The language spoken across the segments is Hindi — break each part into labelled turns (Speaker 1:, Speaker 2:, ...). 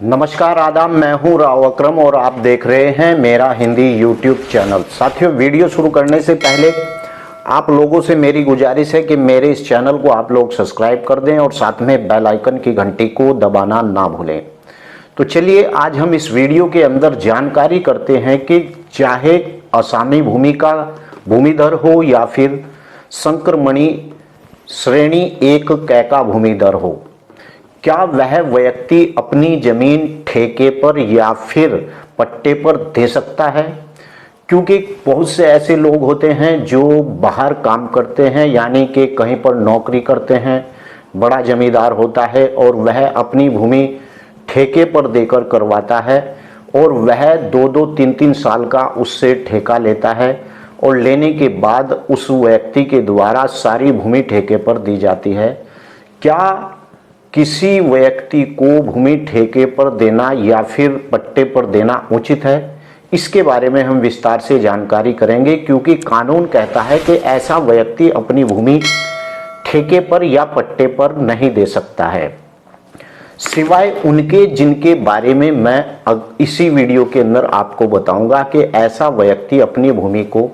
Speaker 1: नमस्कार आदाब, मैं हूं राव अकरम और आप देख रहे हैं मेरा हिंदी यूट्यूब चैनल। साथियों, वीडियो शुरू करने से पहले आप लोगों से मेरी गुजारिश है कि मेरे इस चैनल को आप लोग सब्सक्राइब कर दें और साथ में बेल आइकन की घंटी को दबाना ना भूलें। तो चलिए आज हम इस वीडियो के अंदर जानकारी करते हैं कि चाहे असामी भूमि का भूमिधर हो या फिर संक्रमणी श्रेणी एक कैका भूमिधर हो, क्या वह व्यक्ति अपनी जमीन ठेके पर या फिर पट्टे पर दे सकता है। क्योंकि बहुत से ऐसे लोग होते हैं जो बाहर काम करते हैं, यानी कि कहीं पर नौकरी करते हैं, बड़ा जमींदार होता है और वह अपनी भूमि ठेके पर देकर करवाता है और वह 2-2, 3-3 साल का उससे ठेका लेता है और लेने के बाद उस व्यक्ति के द्वारा सारी भूमि ठेके पर दी जाती है। क्या किसी व्यक्ति को भूमि ठेके पर देना या फिर पट्टे पर देना उचित है, इसके बारे में हम विस्तार से जानकारी करेंगे। क्योंकि कानून कहता है कि ऐसा व्यक्ति अपनी भूमि ठेके पर या पट्टे पर नहीं दे सकता है, सिवाय उनके जिनके बारे में मैं इसी वीडियो के अंदर आपको बताऊंगा कि ऐसा व्यक्ति अपनी भूमि को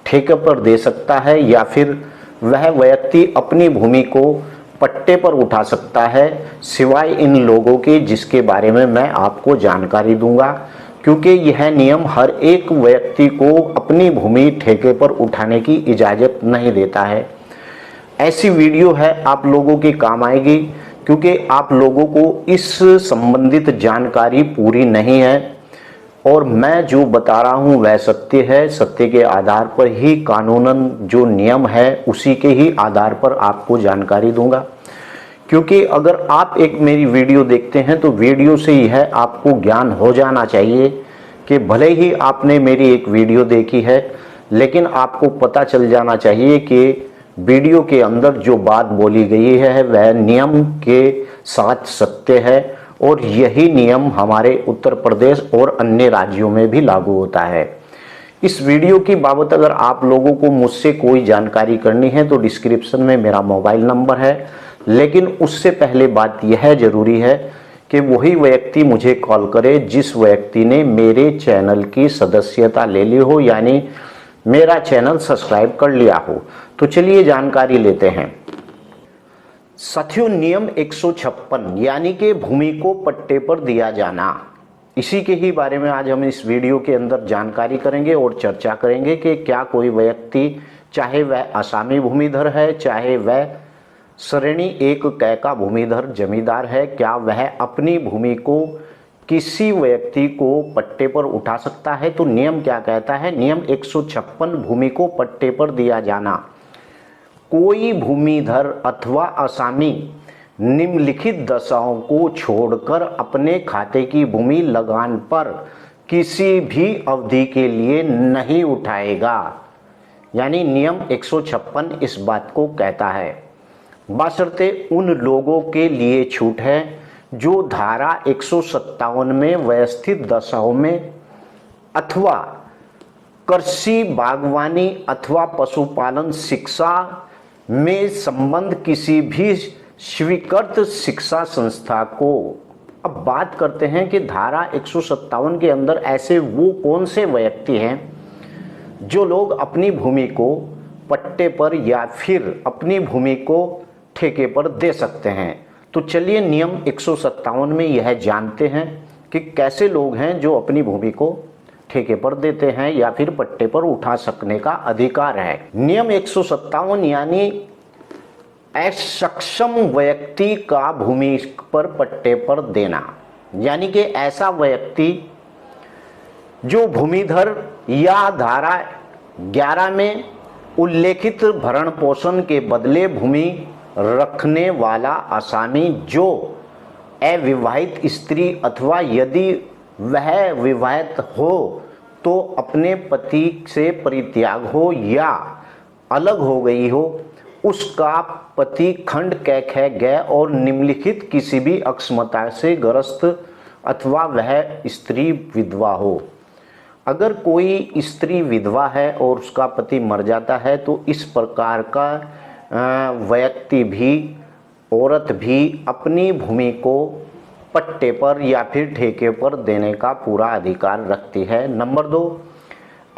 Speaker 1: ठेके पर दे सकता है या फिर वह व्यक्ति अपनी भूमि को पट्टे पर उठा सकता है, सिवाय इन लोगों के जिसके बारे में मैं आपको जानकारी दूंगा। क्योंकि यह नियम हर एक व्यक्ति को अपनी भूमि ठेके पर उठाने की इजाज़त नहीं देता है। ऐसी वीडियो है आप लोगों के काम आएगी, क्योंकि आप लोगों को इस संबंधित जानकारी पूरी नहीं है और मैं जो बता रहा हूं वह सत्य है। सत्य के आधार पर ही कानूनन जो नियम है उसी के ही आधार पर आपको जानकारी दूंगा। क्योंकि अगर आप एक मेरी वीडियो देखते हैं तो वीडियो से यह आपको ज्ञान हो जाना चाहिए कि भले ही आपने मेरी एक वीडियो देखी है, लेकिन आपको पता चल जाना चाहिए कि वीडियो के अंदर जो बात बोली गई है वह नियम के साथ सत्य है और यही नियम हमारे उत्तर प्रदेश और अन्य राज्यों में भी लागू होता है। इस वीडियो की बाबत अगर आप लोगों को मुझसे कोई जानकारी करनी है तो डिस्क्रिप्शन में मेरा मोबाइल नंबर है, लेकिन उससे पहले बात यह जरूरी है कि वही व्यक्ति मुझे कॉल करे जिस व्यक्ति ने मेरे चैनल की सदस्यता ले ली हो, यानी मेरा चैनल सब्सक्राइब कर लिया हो। तो चलिए जानकारी लेते हैं। साथियों, नियम 156 यानी कि भूमि को पट्टे पर दिया जाना, इसी के ही बारे में आज हम इस वीडियो के अंदर जानकारी करेंगे और चर्चा करेंगे कि क्या कोई व्यक्ति, चाहे वह असामी भूमिधर है, चाहे वह श्रेणी एक कैका भूमिधर जमींदार है, क्या वह अपनी भूमि को किसी व्यक्ति को पट्टे पर उठा सकता है। तो नियम क्या कहता है? नियम 156 भूमि को पट्टे पर दिया जाना। कोई भूमिधर अथवा असामी निम्नलिखित दशाओं को छोड़कर अपने खाते की भूमि लगान पर किसी भी अवधि के लिए नहीं उठाएगा। यानी नियम 156 इस बात को कहता है। बशर्ते उन लोगों के लिए छूट है जो धारा 157 में व्यवस्थित दशाओं में अथवा कृषि, बागवानी अथवा पशुपालन शिक्षा में संबंध किसी भी स्वीकृत शिक्षा संस्था को। अब बात करते हैं कि धारा 157 के अंदर ऐसे वो कौन से व्यक्ति हैं जो लोग अपनी भूमि को पट्टे पर या फिर अपनी भूमि को ठेके पर दे सकते हैं। तो चलिए नियम 157 में यह जानते हैं कि कैसे लोग हैं जो अपनी भूमि को ठेके पर देते हैं या फिर पट्टे पर उठा सकने का अधिकार है। नियम 157 यानी असक्षम व्यक्ति का भूमि पर पट्टे पर देना, यानी कि ऐसा व्यक्ति जो भूमिधर या धारा 11 में उल्लेखित भरण पोषण के बदले भूमि रखने वाला असामी जो अविवाहित स्त्री अथवा यदि वह विवाहित हो तो अपने पति से परित्याग हो या अलग हो गई हो, उसका पति खंड कैक है गया और निम्नलिखित किसी भी अक्षमता से ग्रस्त अथवा वह स्त्री विधवा हो। अगर कोई स्त्री विधवा है और उसका पति मर जाता है तो इस प्रकार का व्यक्ति भी, औरत भी अपनी भूमि को पट्टे पर या फिर ठेके पर देने का पूरा अधिकार रखती है। नंबर 2,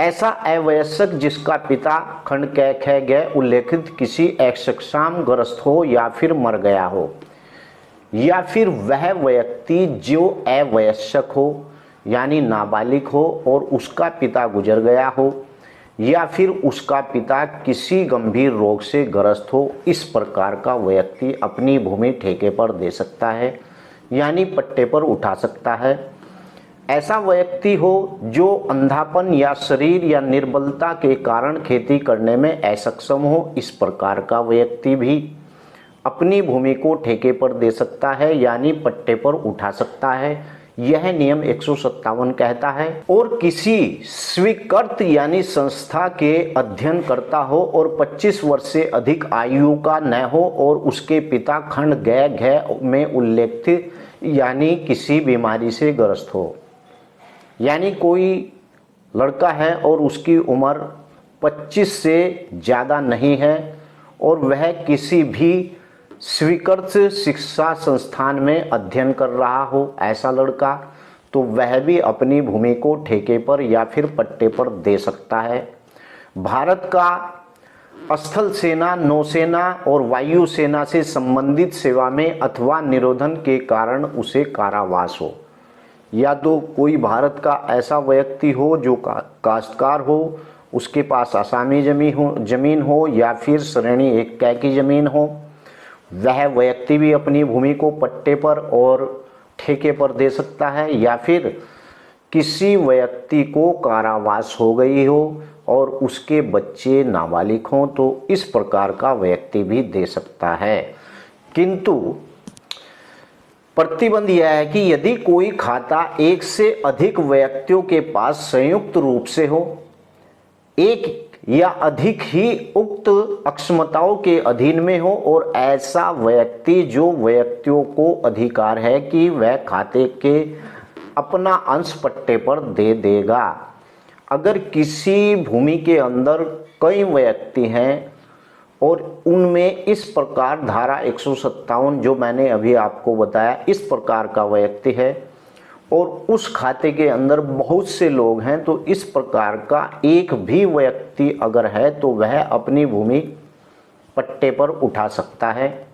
Speaker 1: ऐसा अवयस्क जिसका पिता खंड क ख ग उल्लेखित किसी अक्षमताग्रस्त ग्रस्त हो या फिर मर गया हो, या फिर वह व्यक्ति जो अवयस्क हो यानी नाबालिग हो और उसका पिता गुजर गया हो, या फिर उसका पिता किसी गंभीर रोग से ग्रस्त हो, इस प्रकार का व्यक्ति अपनी भूमि ठेके पर दे सकता है यानी पट्टे पर उठा सकता है। ऐसा व्यक्ति हो जो अंधापन या शरीर या निर्बलता के कारण खेती करने में असक्षम हो, इस प्रकार का व्यक्ति भी अपनी भूमि को ठेके पर दे सकता है यानी पट्टे पर उठा सकता है। यह नियम 157 कहता है। और किसी स्वीकृत यानी संस्था के अध्ययन करता हो और 25 वर्ष से अधिक आयु का न हो और उसके पिता खंड ग घ में उल्लेखित यानी किसी बीमारी से ग्रस्त हो, यानी कोई लड़का है और उसकी उम्र 25 से ज़्यादा नहीं है और वह किसी भी स्वीकृत शिक्षा संस्थान में अध्ययन कर रहा हो, ऐसा लड़का, तो वह भी अपनी भूमि को ठेके पर या फिर पट्टे पर दे सकता है। भारत का स्थल सेना, नौसेना और वायु सेना से संबंधित सेवा में अथवा निरोधन के कारण उसे कारावास हो, या तो कोई भारत का ऐसा व्यक्ति हो जो काश्तकार हो, उसके पास आसामी जमीन हो या फिर श्रेणी 1 की जमीन हो, वह व्यक्ति भी अपनी भूमि को पट्टे पर और ठेके पर दे सकता है। या फिर किसी व्यक्ति को कारावास हो गई हो और उसके बच्चे नाबालिग हों तो इस प्रकार का व्यक्ति भी दे सकता है। किंतु प्रतिबंध यह है कि यदि कोई खाता एक से अधिक व्यक्तियों के पास संयुक्त रूप से हो, एक या अधिक ही उक्त अक्षमताओं के अधीन में हो और ऐसा व्यक्ति जो व्यक्तियों को अधिकार है कि वह खाते के अपना अंश पट्टे पर दे देगा। अगर किसी भूमि के अंदर कई व्यक्ति हैं और उनमें इस प्रकार धारा 157 जो मैंने अभी आपको बताया इस प्रकार का व्यक्ति है और उस खाते के अंदर बहुत से लोग हैं, तो इस प्रकार का एक भी व्यक्ति अगर है तो वह अपनी भूमि पट्टे पर उठा सकता है।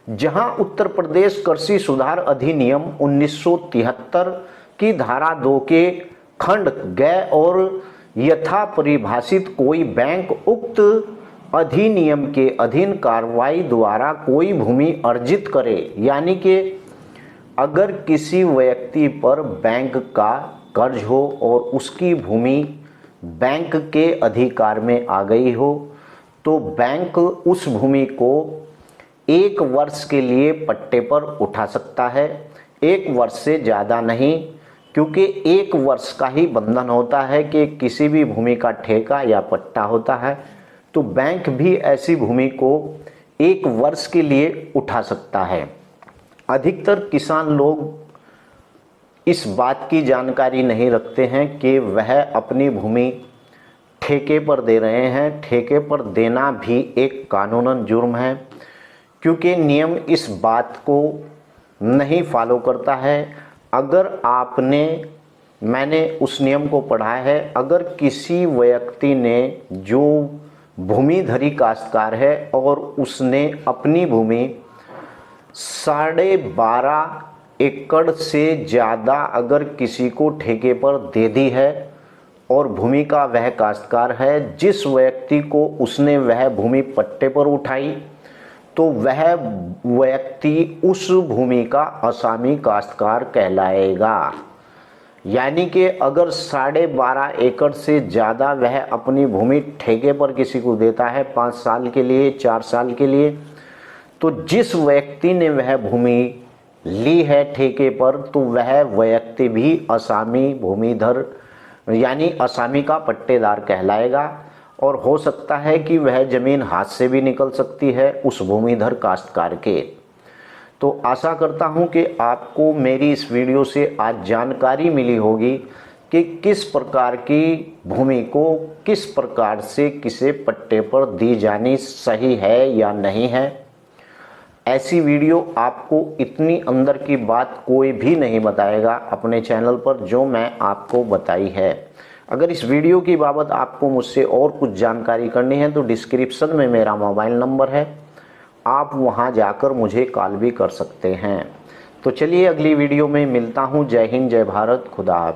Speaker 1: जहां उत्तर प्रदेश कृषि सुधार अधिनियम 1973 की धारा 2 के खंड ग और यथा परिभाषित कोई बैंक उक्त अधिनियम के अधीन कार्रवाई द्वारा कोई भूमि अर्जित करे, यानी कि अगर किसी व्यक्ति पर बैंक का कर्ज हो और उसकी भूमि बैंक के अधिकार में आ गई हो, तो बैंक उस भूमि को 1 वर्ष के लिए पट्टे पर उठा सकता है। 1 वर्ष से ज़्यादा नहीं, क्योंकि 1 वर्ष का ही बंधन होता है कि किसी भी भूमि का ठेका या पट्टा होता है, तो बैंक भी ऐसी भूमि को 1 वर्ष के लिए उठा सकता है। अधिकतर किसान लोग इस बात की जानकारी नहीं रखते हैं कि वह अपनी भूमि ठेके पर दे रहे हैं। ठेके पर देना भी एक कानूनन जुर्म है, क्योंकि नियम इस बात को नहीं फॉलो करता है। अगर मैंने उस नियम को पढ़ा है, अगर किसी व्यक्ति ने जो भूमिधरी काश्तकार है और उसने अपनी भूमि 12.5 एकड़ से ज़्यादा अगर किसी को ठेके पर दे दी है और भूमि का वह काश्तकार है, जिस व्यक्ति को उसने वह भूमि पट्टे पर उठाई, तो वह व्यक्ति उस भूमि का असामी काश्तकार कहलाएगा। यानी कि अगर 12.5 एकड़ से ज़्यादा वह अपनी भूमि ठेके पर किसी को देता है 5 साल के लिए, 4 साल के लिए, तो जिस व्यक्ति ने वह भूमि ली है ठेके पर, तो वह व्यक्ति भी असामी भूमिधर यानी असामी का पट्टेदार कहलाएगा। और हो सकता है कि वह जमीन हाथ से भी निकल सकती है उस भूमिधर काश्तकार के। तो आशा करता हूं कि आपको मेरी इस वीडियो से आज जानकारी मिली होगी कि किस प्रकार की भूमि को किस प्रकार से किसे पट्टे पर दी जानी सही है या नहीं है। ऐसी वीडियो आपको इतनी अंदर की बात कोई भी नहीं बताएगा अपने चैनल पर जो मैं आपको बताई है। अगर इस वीडियो की बाबत आपको मुझसे और कुछ जानकारी करनी है तो डिस्क्रिप्शन में मेरा मोबाइल नंबर है, आप वहां जाकर मुझे कॉल भी कर सकते हैं। तो चलिए अगली वीडियो में मिलता हूं। जय हिंद, जय भारत, खुदा हाफिज़।